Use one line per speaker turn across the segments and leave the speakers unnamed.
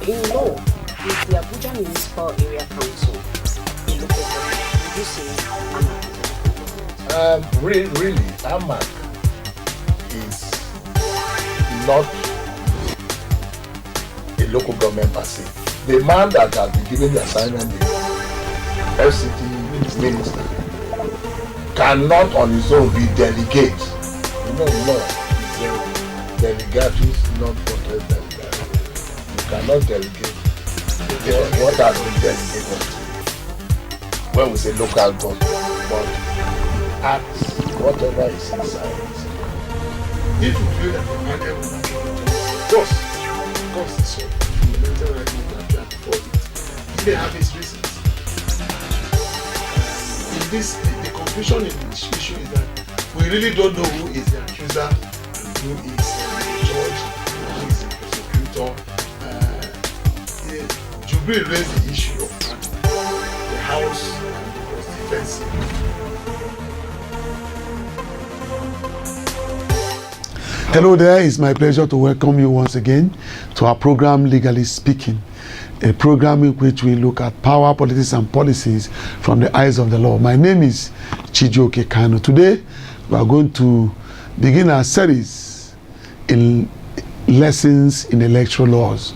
in law, is the Abuja Municipal Area Council a local government? Would you say AMAC?
Really, AMAC is not a local government per se. The man that has been given the assignment, the FCT minister, cannot on his own be delegate. No. Delegates not for delegate. You cannot delegate what has been delegated when we say local government, but acts whatever is inside.
If you feel that the market will not course is so fundamental right now that you have to follow it. He may have his reasons. In this, the confusion in this issue is that we really don't know who is the accuser and who is the judge, who is the prosecutor. Jubril raised the issue of the house was defensive.
Hello there, it's my pleasure to welcome you once again to our program Legally Speaking, a program in which we look at power, politics and policies from the eyes of the law. My name is Chijioke Kanu. Today we are going to begin our series in lessons in electoral laws.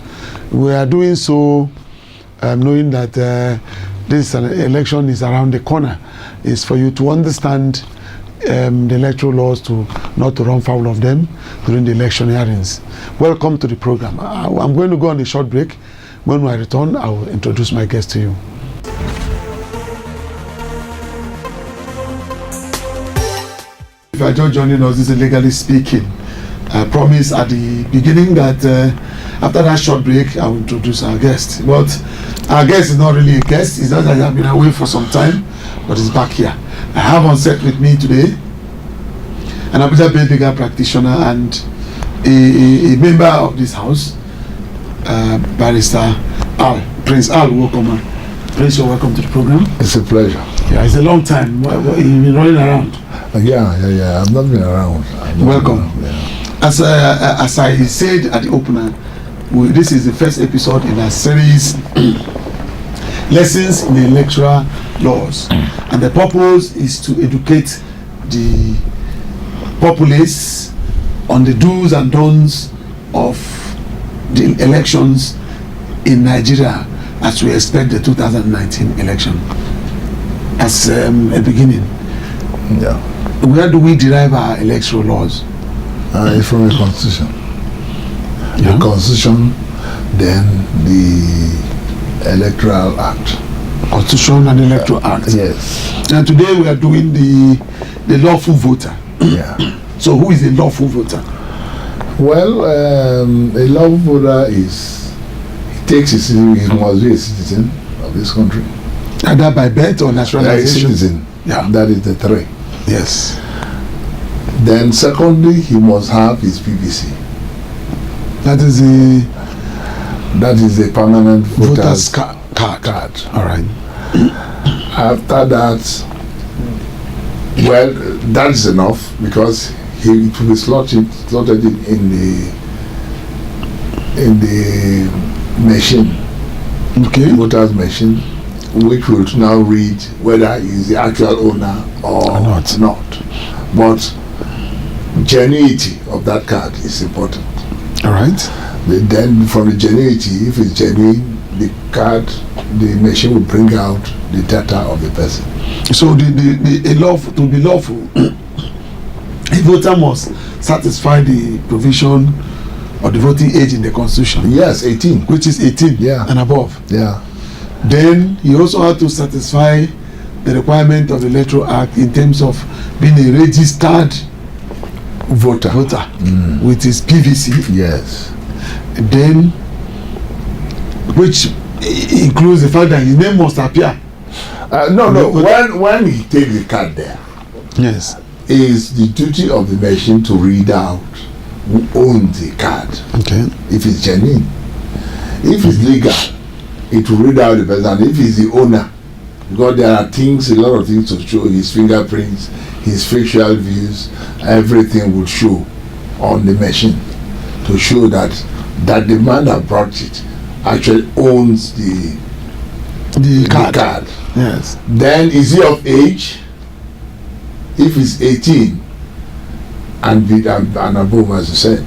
We are doing so knowing that this election is around the corner. It's for you to understand the electoral laws, to not to run foul of them during the election hearings. Welcome to the program. I'm going to go on a short break. When I return, I will introduce my guest to you. If you are just joining us, this is Legally Speaking. I promised at the beginning that after that short break, I will introduce our guest. But our guest is not really a guest. It's just that he has been away for some time, but he's back here. I have on set with me today an Abuja-based legal practitioner and a member of this house, Barrister Al. Prince Al, welcome. Prince, you're welcome to the program.
It's a pleasure.
Yeah, it's a long time. You've been running around.
Yeah. I've not been around.
Welcome. As I said at the opener, this is the first episode in our series Lessons in the Electoral Laws, and the purpose is to educate the populace on the do's and don'ts of the elections in Nigeria as we expect the 2019 election. As a beginning, where do we derive our electoral laws?
It's from the Constitution. The Constitution, then the Electoral Act.
Constitution and Electoral Act.
Yes.
And today we are doing the lawful voter.
Yeah.
So who is a lawful voter?
Well, a lawful voter he must be a citizen of this country.
Either by birth or naturalization.
A citizen.
Yeah.
That is the three.
Yes.
Then secondly, he must have his PVC.
That is
a permanent voter's
card. All right.
After that, well, that's enough because it will be slotted in the machine.
Okay.
Voter's machine, which will now read whether he is the actual owner or not. But genuinity of that card is important.
All right.
But then from the genuinity, if it's genuine, the machine will bring out the data of the person.
So to be lawful, a voter must satisfy the provision of the voting age in the Constitution.
Yes, 18.
Which is 18 and above.
Yeah.
Then he also had to satisfy the requirement of the Electoral Act in terms of being a registered voter with his PVC.
Yes.
Then, which includes the fact that his name must appear.
When he takes the card there,
yes,
it is the duty of the machine to read out who owns the card.
Okay.
If it's genuine, if it's legal, it will read out the person. If he's the owner, because there are a lot of things to show, his fingerprints, his facial views, everything will show on the machine to show that the man that brought it actually owns the card.
Yes.
Then is he of age? If he's 18 and above, as you said.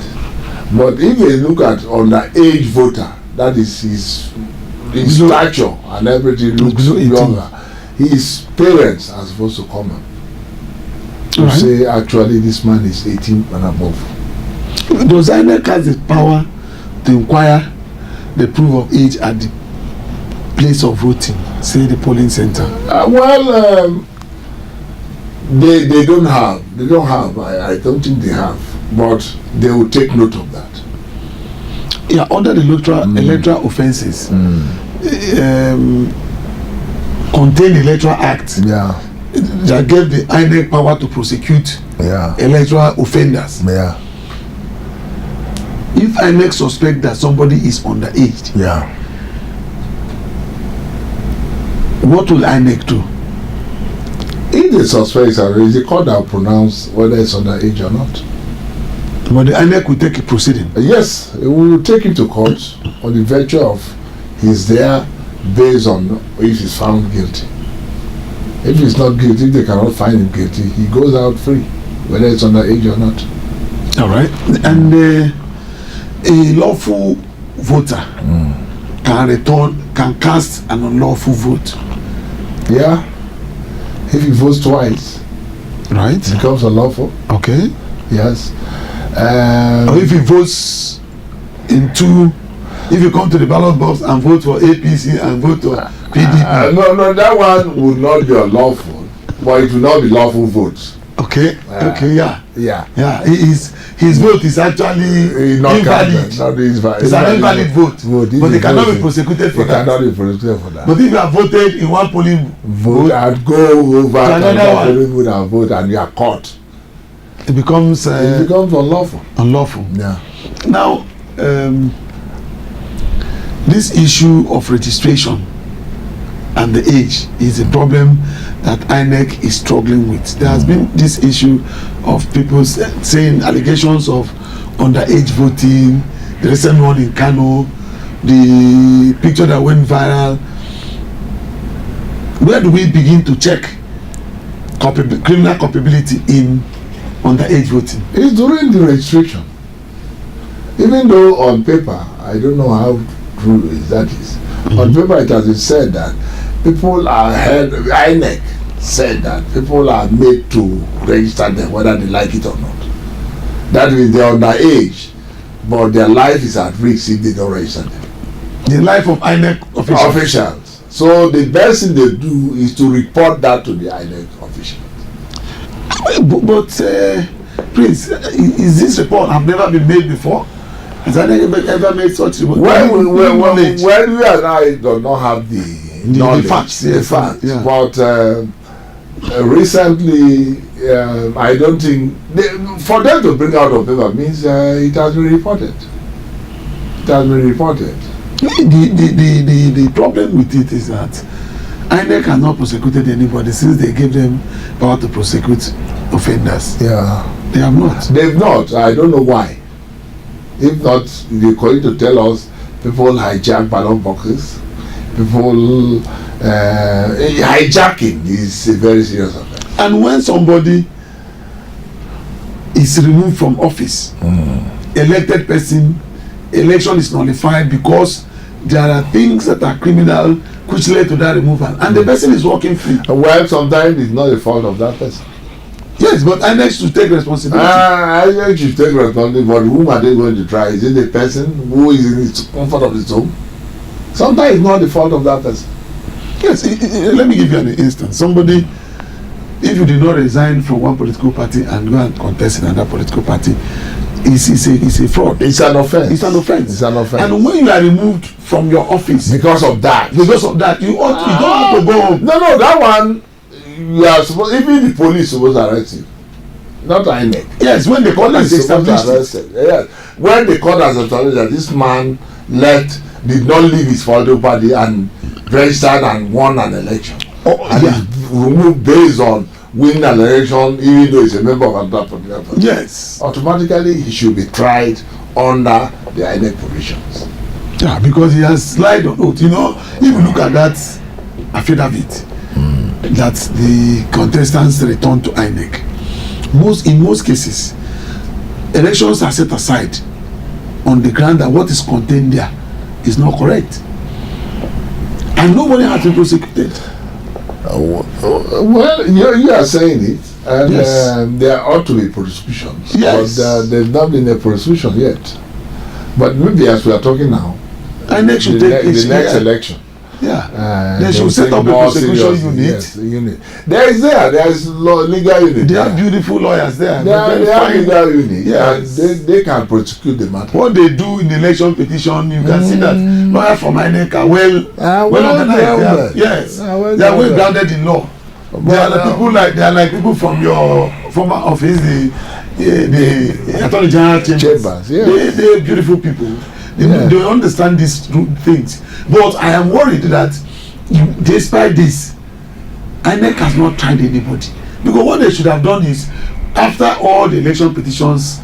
But if you look at underage voter, that is his stature and everything looks younger, his parents are supposed to come to say actually this man is 18 and above.
Does INEC has the power to inquire the proof of age at the place of voting, say the polling center?
They don't have. I don't think they have, but they will take note of that.
Yeah, under the electoral offences contained Electoral Act that gave the INEC power to prosecute electoral offenders. If INEC suspect that somebody is underage, what will INEC do?
If the suspect is underage, the court will pronounce whether it's underage or not.
But the INEC will take a proceeding.
Yes, it will take him to court on the virtue of he's there based on if he's found guilty. If he's not guilty, if they cannot find him guilty, he goes out free, whether it's underage or not.
All right. And a lawful voter can cast an unlawful vote.
Yeah. If he votes twice,
right,
it becomes unlawful.
Okay.
Yes.
Or if he votes in two, if you come to the ballot box and vote for APC and vote for PDP.
No, that one would not be unlawful, but it will not be lawful vote.
Okay.
Yeah.
His vote is actually invalid. It's an invalid vote. But they cannot be prosecuted for that.
Cannot be prosecuted for that.
But if you have voted in one polling
vote and go over to another polling booth and vote and you are caught,
it becomes
unlawful.
Unlawful.
Yeah.
Now, this issue of registration and the age is a problem that INEC is struggling with. There has been this issue of people saying allegations of underage voting, the recent one in Kano, the picture that went viral. Where do we begin to check criminal culpability in underage voting?
It's during the registration. Even though on paper, I don't know how true that is. On paper, it has been said that people are held, INEC said that people are made to register them whether they like it or not. That means they are underage, but their life is at risk if they don't register them.
The life of INEC
officials. So the best thing they do is to report that to the INEC officials.
But Prince, is this report have never been made before? Has INEC ever made such report?
When we and I do not have the knowledge,
the facts,
yeah. But recently, I don't think for them to bring out of paper means it has been reported. It has been reported.
The problem with it is that INEC has not prosecuted anybody since they gave them power to prosecute offenders.
Yeah,
they have not.
They've not. I don't know why. If not, they're going to tell us people hijack ballot boxes. People hijacking is a very serious offense.
And when somebody is removed from office, elected person, election is nullified because there are things that are criminal which led to that removal, and the person is walking free.
Well, sometimes it's not the fault of that person.
Yes, but INEC should take responsibility.
INEC should take responsibility, but whom are they going to try? Is it the person who is in the comfort of his home? Sometimes it's not the fault of that person.
Yes, let me give you an instance. Somebody, if you did not resign from one political party and go and contest in another political party, it's a fraud.
It's an offense.
It's an offense.
It's an offense.
And when you are removed from your office
because of that,
you don't have to go home.
No, that one you are supposed. Even the police supposed to arrest you, not INEC.
Yes, when the court has established
it. Yes, when the court has established that this man did not leave his political party and registered and won an election, and is removed based on winning an election even though he's a member of another political party.
Yes.
Automatically he should be tried under the INEC provisions.
Yeah, because he has lied on oath. You know, if you look at that affidavit, that the contestants return to INEC, in most cases, elections are set aside on the ground that what is contained there is not correct, and nobody has been prosecuted.
Well, you are saying it, and
Yes.
there ought to be prosecutions.
Yes.
But there's not been a prosecution yet. But maybe as we are talking now,
INEC should
the
take
next election.
Yeah, they
they
should
will
set
take
up a
more
prosecution
seriously.
unit.
Yes, the unit. There is legal unit.
They have beautiful lawyers there.
They
They're very
have
fine.
legal unit.
Yes.
And they can prosecute the matter.
What they do in election petition, you can see that lawyers from INEC are well organized.
grounded.
Yes,
Well
they are well
grounded.
grounded in law. They are like people from your former office, the Attorney General
Chambers, yes.
They are beautiful people.
Yeah.
They understand these things. But I am worried that despite this, INEC has not tried anybody. Because what they should have done is, after all the election petitions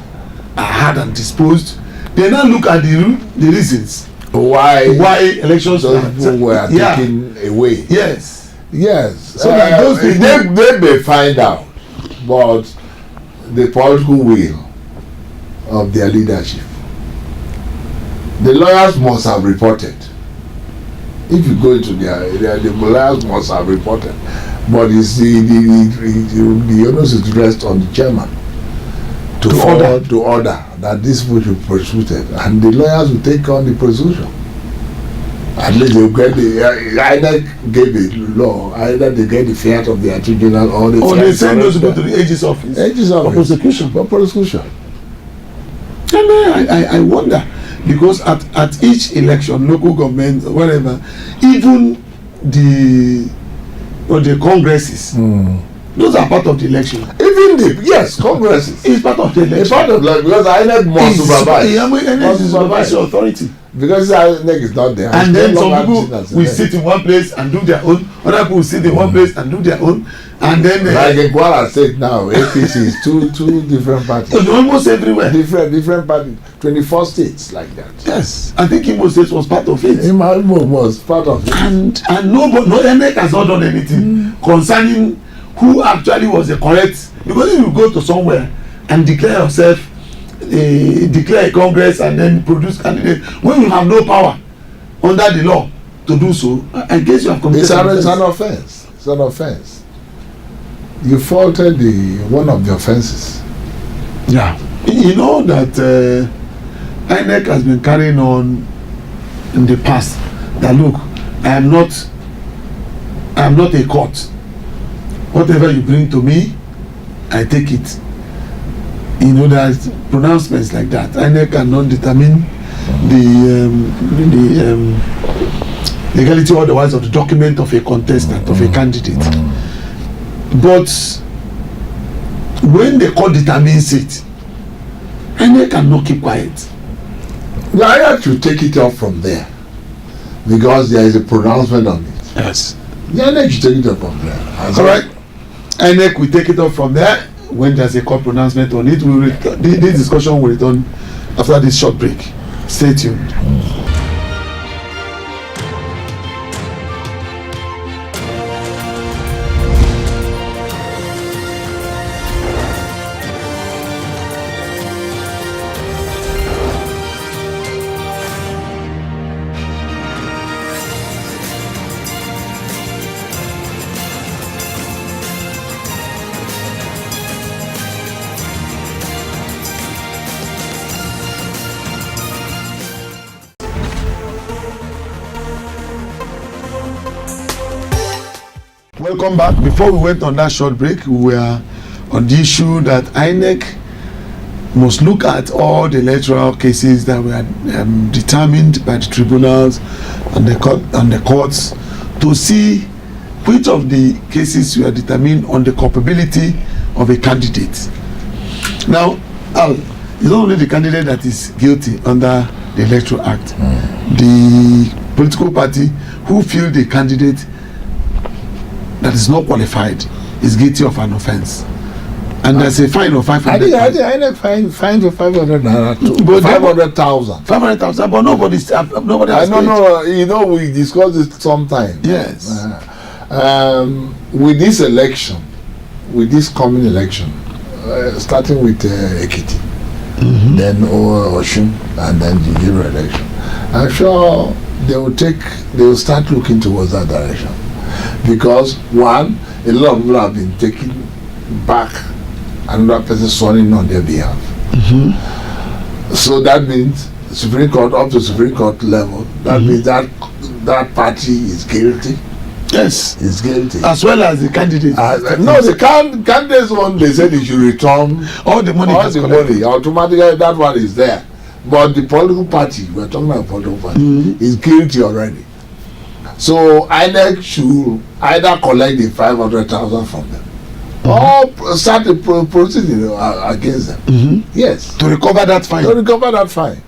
are had and disposed, they now look at the reasons
Why
elections
those people were taken away?
Yes.
Yes.
So that those people-
they may find out, but the political will of their leadership, the lawyers must have reported. If you go into their area, the lawyers must have reported. But it's the onus is rest on the chairman to order that this people should be prosecuted, and the lawyers will take on the prosecution. At least they will get either get the law, either they get the fiat of the attorney general, or
They send those people to the AG's office. For prosecution.
For prosecution.
And I wonder, because at each election, local government, whatever, even the congresses, those are part of the election.
Even congresses.
It's part of the election.
It's part of because INEC must supervise.
INEC is supervisory authority.
Because INEC is not there.
And then
no
some
longer
people
seen as
will
INEC.
sit in one place and do their own. Other people will sit in one place and do their own. And then
Like in Kwara State now, APC is two different parties.
almost everywhere.
Different parties. 24 states like that.
Yes, I think Imo State was part of it.
Imo was part of it.
And no INEC has not done anything concerning who actually was the correct. Because if you go to somewhere and declare yourself, declare a congress and then produce candidates, when you have no power under the law to do so, I guess you have committed
It's an offense. It's an offense. You faulted one of the offenses.
Yeah, you know that INEC has been carrying on in the past that look, I am not a court. Whatever you bring to me, I take it. You know, there's pronouncements like that. INEC cannot determine the legality or otherwise of the document of a contestant, of a candidate. But when the court determines it, INEC cannot keep quiet.
The INEC should take it off from there because there is a pronouncement on it.
Yes.
The INEC should take it off from there.
All right. INEC will take it off from there when there's a court pronouncement on it. This discussion will return after this short break. Stay tuned. Welcome back. Before we went on that short break, we were on the issue that INEC must look at all the electoral cases that were determined by the tribunals and the courts to see which of the cases were determined on the culpability of a candidate. Now, it's not only the candidate that is guilty under the Electoral Act. The political party who feel the candidate that is not qualified is guilty of an offense. And there's a fine of 500.
I think INEC fine for 500 naira too.
But
500,000.
500,000, but nobody has
I don't
paid.
know. You know, we discussed it sometime.
Yes.
With this election, with this coming election, starting with Ekiti, then Oshun, and then the general election, I'm sure they will start looking towards that direction, because one, a lot of people have been taking back another person sworn on their behalf. So that means Supreme Court, up to Supreme Court level, that means that party is guilty.
Yes.
Is guilty.
As well as the candidate.
No, the candidates one, they said they should return
all the money.
Automatically, that one is there. But the political party, we're talking about political party, is guilty already. So INEC should either collect the 500,000 from them, or start the proceeding against them. Yes.
To recover that fine.
To recover that fine.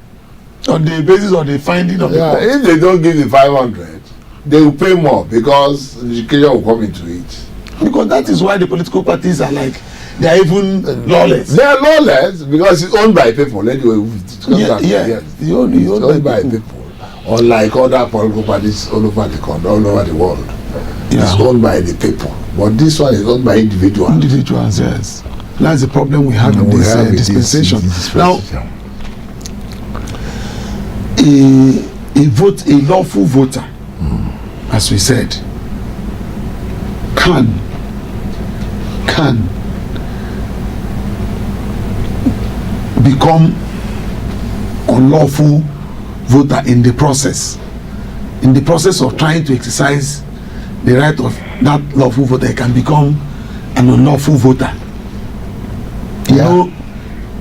On the basis of the finding of the court.
If they don't give the 500, they will pay more, because education will come into it.
Because that is why the political parties are like, they are even lawless.
They are lawless because it's owned by people. Anyway,
It's owned
by people. Unlike other political parties all over the country, all over the world. It's owned by the people. But this one is owned by individuals.
Individuals, yes. That's the problem we have in this dispensation. Now, a lawful voter, as we said, can become unlawful voter in the process of trying to exercise the right of that lawful voter. He can become an unlawful voter. You know,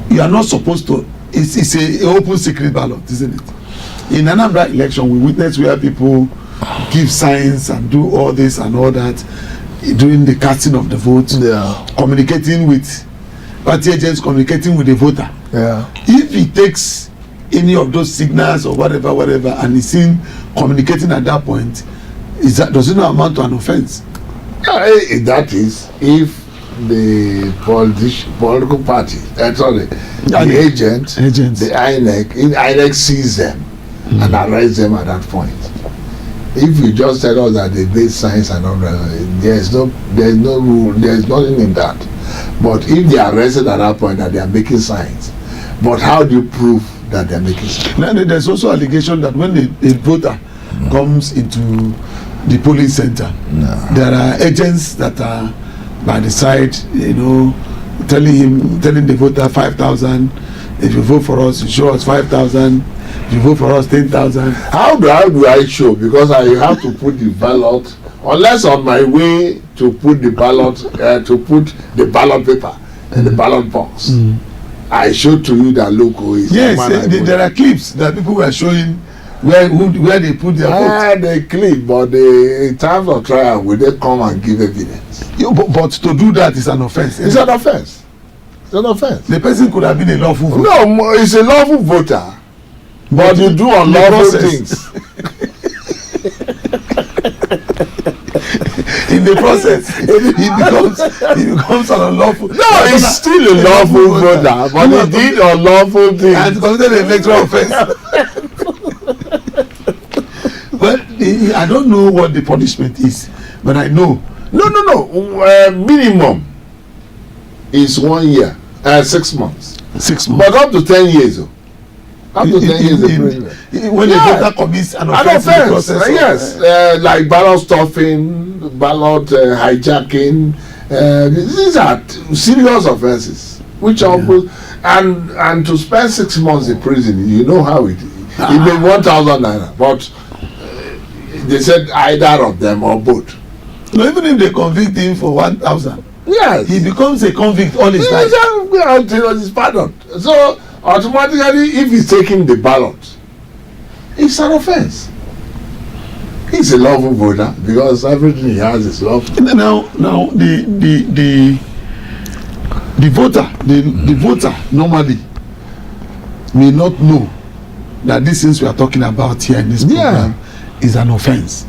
you are not supposed to. It's a open secret ballot, isn't it? In Anambra election, we witnessed where people give signs and do all this and all that during the casting of the vote, communicating with party agents, communicating with the voter. If he takes any of those signals or whatever, and is seen communicating at that point, does it not amount to an offense?
That is, if the political party, the agent, the INEC sees them and arrests them at that point. If you just tell us that they made signs and all that, there's no rule, there's nothing in that. But if they are arrested at that point that they are making signs, but how do you prove that they are making signs?
Now, there's also allegation that when a voter comes into the polling center, there are agents that are by the side, telling the voter 5,000. If you vote for us, you show us 5,000. If you vote for us, 10,000.
How do I show? Because I have to put the ballot, unless on my way to put the ballot paper in the ballot box. I show to you that look who is.
Yes, there are clips that people were showing where they put their vote.
They clip, but in terms of trial, will they come and give evidence?
But to do that is an offense.
It's an offense. It's an offense.
The person could have been a lawful voter.
No, it's a lawful voter. But you do unlawful things.
In the process, he becomes an unlawful.
No, he's still a lawful voter, but he did unlawful things.
And committed an electoral offense. Well, I don't know what the punishment is, but I know.
No. Minimum is 1 year, 6 months.
6 months.
But up to 10 years. Up to 10 years.
When the voter commits an offense in the process.
Yes, like ballot stuffing, ballot hijacking. These are serious offenses. Which and to spend 6 months in prison, you know how it may 1,000 naira, but they said either of them or both.
No, even if they convict him for 1,000,
yes,
he becomes a convict all his life
until he's pardoned. So automatically, if he's taking the ballot, it's an offense. He's a lawful voter because everything he has is lawful.
Now the voter normally may not know that these things we are talking about here in this program is an offense.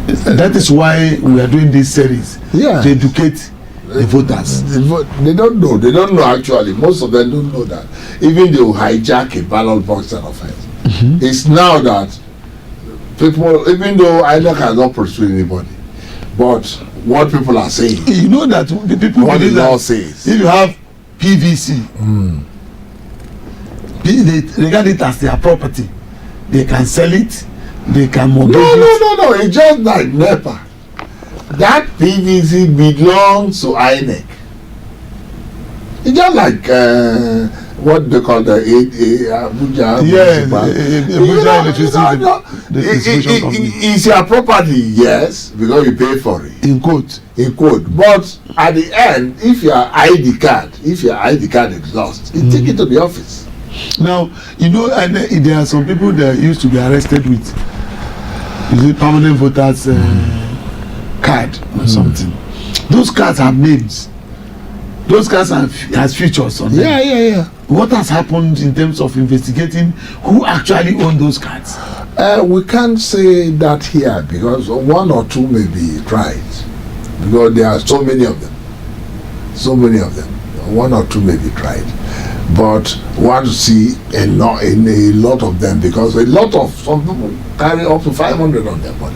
That is why we are doing this series to educate the voters.
They don't know. They don't know actually. Most of them don't know that. Even they will hijack a ballot box and offense. It's now that people, even though INEC has not pursued anybody, but what people are saying,
You know that the people
what the
believe
law
that
says.
if you have PVC, they regard it as their property. They can sell it. They can mortgage it.
No. It's just like NEPA. That PVC belongs to INEC. It's just like what they call the Abuja.
Yes,
Abuja
Electricity Distribution Company.
It's your property, yes, because you pay for it.
In quote.
But at the end, if your ID card is lost, you take it to the office.
Now, you know, and there are some people that used to be arrested with permanent voters card or something. Those cards have names. Those cards has features on them.
Yeah.
What has happened in terms of investigating who actually owned those cards?
We can't say that here because one or two may be tried because there are so many of them. One or two may be tried, but we want to see in a lot of them because some people carry up to 500 on their body.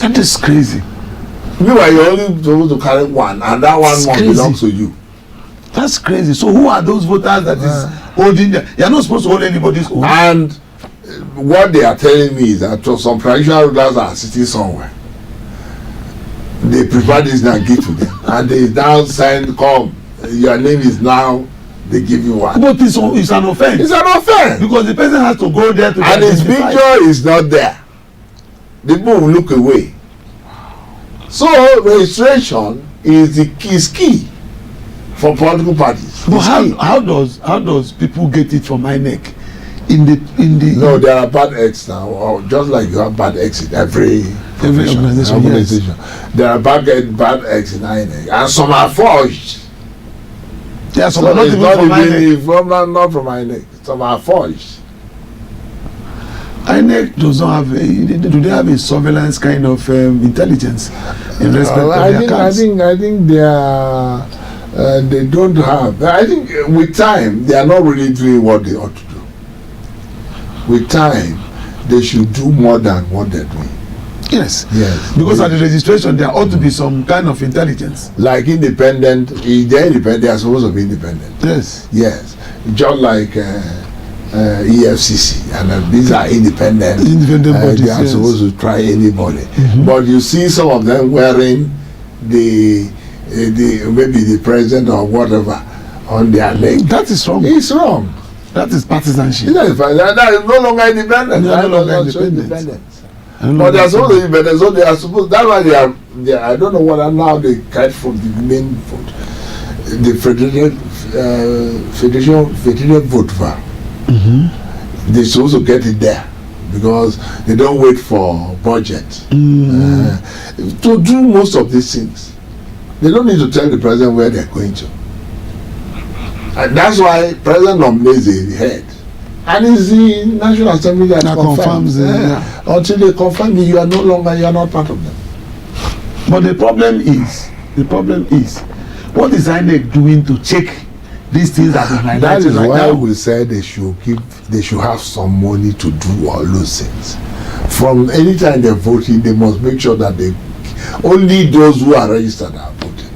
That is crazy.
Meanwhile, you're only supposed to carry one, and that one
It's
belongs to you.
That's crazy. So who are those voters that is holding them? You're not supposed to hold anybody's own.
And what they are telling me is that some traditional rulers are sitting somewhere. They prepare this and give to them, and they now sign, come, your name is now, they give you one.
But it's an offense.
It's an offense.
Because the person has to go there to
And his
identify.
picture is not there. The people will look away. So registration is key for political parties.
But how does people get it from INEC?
No, there are bad eggs now, or just like you have bad eggs in every
organization.
Yes. There are bad eggs in INEC, and some are forged.
Yeah, some
So
are not
it's
even from INEC.
not from INEC. Some are forged.
INEC does not have. Do they have a surveillance kind of intelligence in respect of their cards?
I think they are. They don't have. I think with time they are not really doing what they ought to do. With time, they should do more than what they're doing.
Yes.
Yes.
Because at the registration there ought to be some kind of intelligence.
Like independent, they're independent. They are supposed to be independent.
Yes.
Yes, just like EFCC, and these are independent.
Independent bodies.
They are supposed to try anybody. But you see some of them wearing the maybe the president or whatever on their neck.
That is wrong.
It's wrong.
That is partisanship.
That is no longer independent.
They are no longer
That is not
independent.
But they are supposed to be independent. So they are supposed. That's why they are. I don't know what now they cut from the main vote, the federal vote for. They're supposed to get it there because they don't wait for budget to do most of these things. They don't need to tell the president where they're going to. And that's why president nominates the head. And it's the National Assembly that confirms it. Until they confirm it, you are not part of them.
But the problem is, what is INEC doing to check these things that are
That is
right
why
now?
we said they should have some money to do all those things. From any time they're voting, they must make sure that only those who are registered are voted.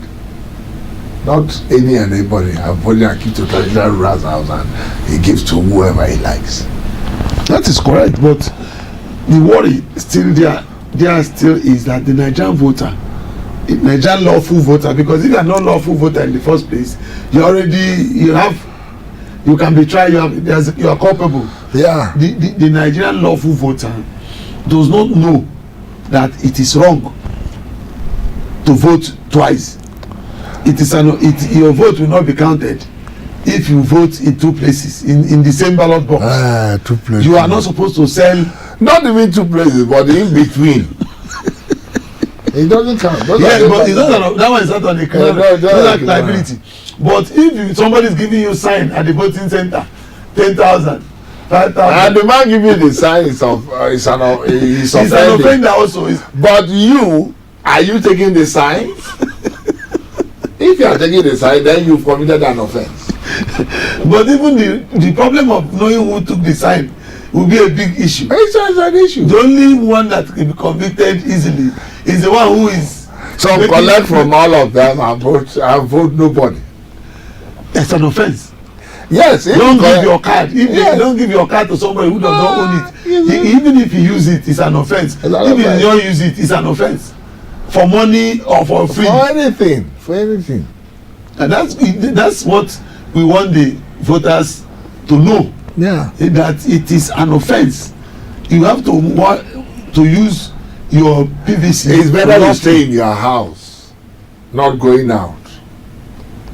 Not any and anybody are voting and keep to traditional rulers house and he gives to whoever he likes.
That is correct, but the worry still there still is that the Nigerian voter, the Nigerian lawful voter, because if you are not lawful voter in the first place, you can be tried, you are culpable.
Yeah.
The Nigerian lawful voter does not know that it is wrong to vote twice. Your vote will not be counted if you vote in two places in the same ballot box.
2 places.
You are not supposed to sell.
Not even 2 places, but in between. It doesn't count.
Yes, but that one is not on the criminal liability. But if somebody is giving you sign at the voting center, 10,000, 5,000.
And the man giving you the sign is an
offender also.
But are you taking the sign? If you are taking the side, then you've committed an offense.
But even the problem of knowing who took the side will be a big issue.
It's an issue.
The only one that can be convicted easily is the one who is.
So collect from all of them and vote nobody.
It's an offense.
Yes.
Don't give your card. If you don't give your card to somebody who does not own it, even if you use it, it's an offense. If you don't use it, it's an offense. For money or for free.
For anything.
And that's what we want the voters to know.
Yeah.
That it is an offense. You have to use your PVC.
It's better to stay in your house, not going out,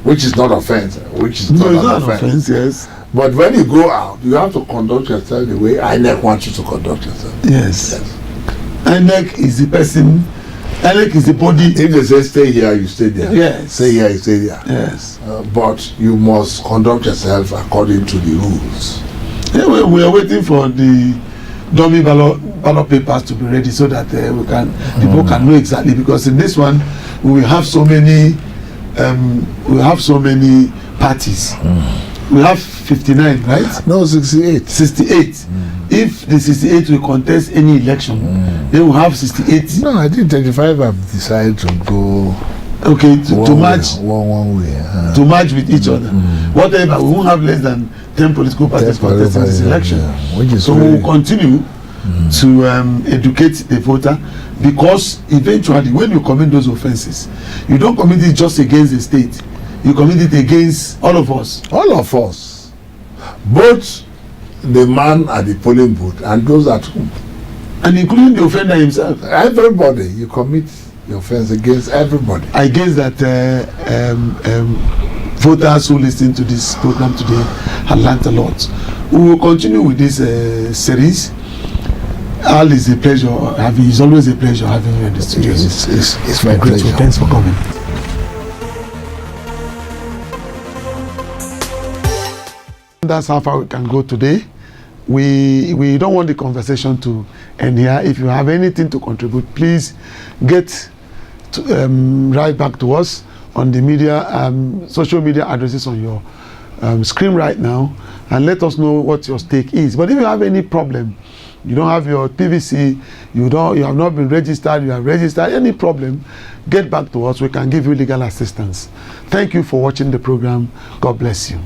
which is not offense. It's not an offense.
Yes.
But when you go out, you have to conduct yourself the way INEC wants you to conduct yourself.
Yes. INEC is the person. INEC is the body.
If they say stay here, you stay there.
Yes.
Stay here, you stay there.
Yes.
But you must conduct yourself according to the rules.
Yeah, we are waiting for the dummy ballot papers to be ready so that people can know exactly, because in this one we have so many parties. We have 59, right?
No, 68.
68. If the 68 will contest any election, they will have 68.
No, I think 35 have decided to go.
Okay, to match
one way.
To match with each other. Whatever, we won't have less than 10 political parties contesting this election. So we will continue to educate the voter, because eventually when you commit those offenses, you don't commit it just against the state, you commit it against all of us.
All of us. Both the man at the polling booth and those at home.
And including the offender himself.
Everybody, you commit the offense against everybody.
I guess that voters who listen to this program today have learned a lot. We will continue with this series. Al, is a pleasure having. It's always a pleasure having you in the studio.
It's my pleasure.
Thanks for coming. That's how far we can go today. We don't want the conversation to end here. If you have anything to contribute, please get right back to us on the media, social media addresses on your screen right now, and let us know what your stake is. But if you have any problem, you don't have your PVC, you have not been registered, you have registered, any problem, get back to us. We can give you legal assistance. Thank you for watching the program. God bless you.